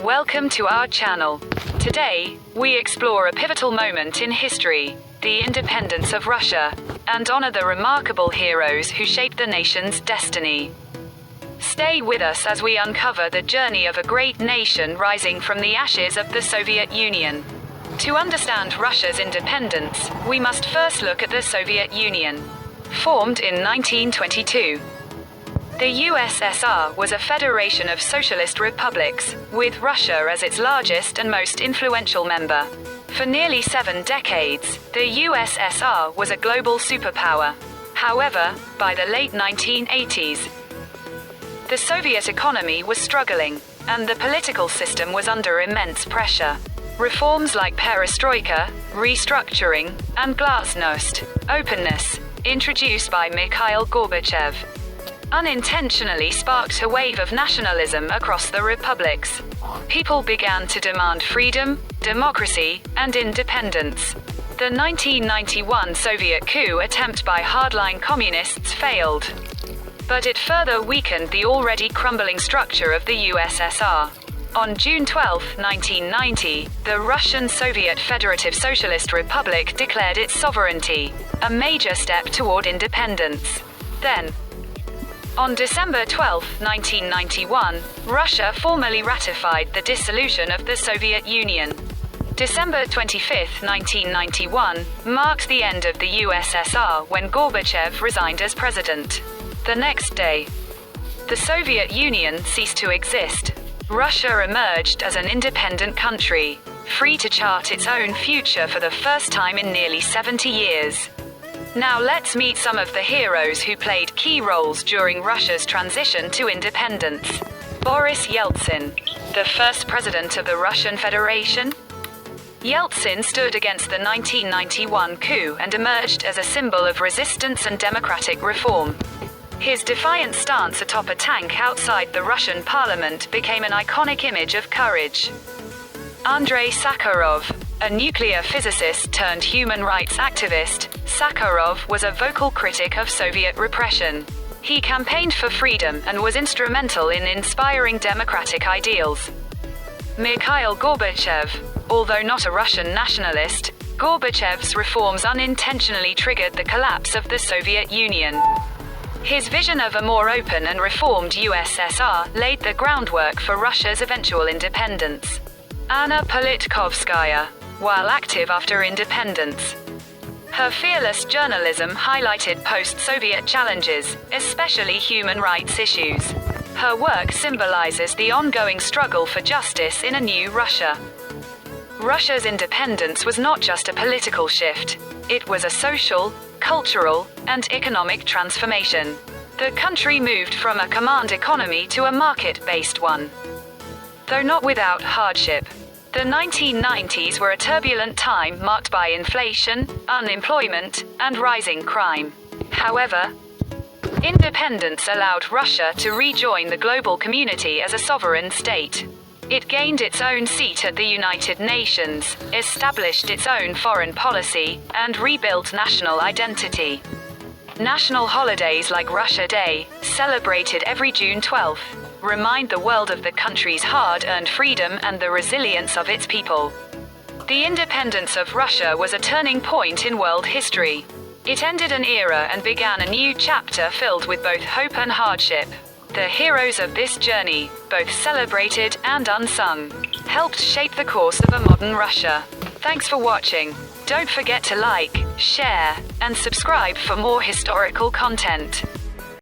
Welcome to our channel. Today, we explore a pivotal moment in history, the independence of Russia, and honor the remarkable heroes who shaped the nation's destiny. Stay with us as we uncover the journey of a great nation rising from the ashes of the Soviet Union. To understand Russia's independence, we must first look at the Soviet Union. Formed in 1922, the USSR was a federation of socialist republics, with Russia as its largest and most influential member. For nearly 7 decades, the USSR was a global superpower. However, by the late 1980s, the Soviet economy was struggling, and the political system was under immense pressure. Reforms like perestroika, restructuring, and glasnost, openness, introduced by Mikhail Gorbachev, unintentionally sparked a wave of nationalism across the republics. People began to demand freedom, democracy, and independence. The 1991 Soviet coup attempt by hardline communists failed, but it further weakened the already crumbling structure of the USSR. On June 12, 1990, the Russian Soviet Federative Socialist Republic declared its sovereignty, a major step toward independence. Then, on December 12, 1991, Russia formally ratified the dissolution of the Soviet Union. December 25, 1991, marked the end of the USSR when Gorbachev resigned as president. The next day, the Soviet Union ceased to exist. Russia emerged as an independent country, free to chart its own future for the first time in nearly 70 years. Now let's meet some of the heroes who played key roles during Russia's transition to independence. Boris Yeltsin, the first president of the Russian Federation. Yeltsin stood against the 1991 coup and emerged as a symbol of resistance and democratic reform. His defiant stance atop a tank outside the Russian parliament became an iconic image of courage. Andrei Sakharov, a nuclear physicist turned human rights activist, Sakharov was a vocal critic of Soviet repression. He campaigned for freedom and was instrumental in inspiring democratic ideals. Mikhail Gorbachev, although not a Russian nationalist, Gorbachev's reforms unintentionally triggered the collapse of the Soviet Union. His vision of a more open and reformed USSR laid the groundwork for Russia's eventual independence. Anna Politkovskaya, while active after independence, her fearless journalism highlighted post-Soviet challenges, especially human rights issues. Her work symbolizes the ongoing struggle for justice in a new Russia. Russia's independence was not just a political shift, it was a social, cultural, and economic transformation. The country moved from a command economy to a market-based one. Though not without hardship, the 1990s were a turbulent time marked by inflation, unemployment, and rising crime. However, independence allowed Russia to rejoin the global community as a sovereign state. It gained its own seat at the United Nations, established its own foreign policy, and rebuilt national identity. National holidays like Russia Day, celebrated every June 12th, remind the world of the country's hard-earned freedom and the resilience of its people. The independence of Russia was a turning point in world history. It ended an era and began a new chapter filled with both hope and hardship. The heroes of this journey, both celebrated and unsung, helped shape the course of a modern Russia. Thanks for watching. Don't forget to like, share, and subscribe for more historical content.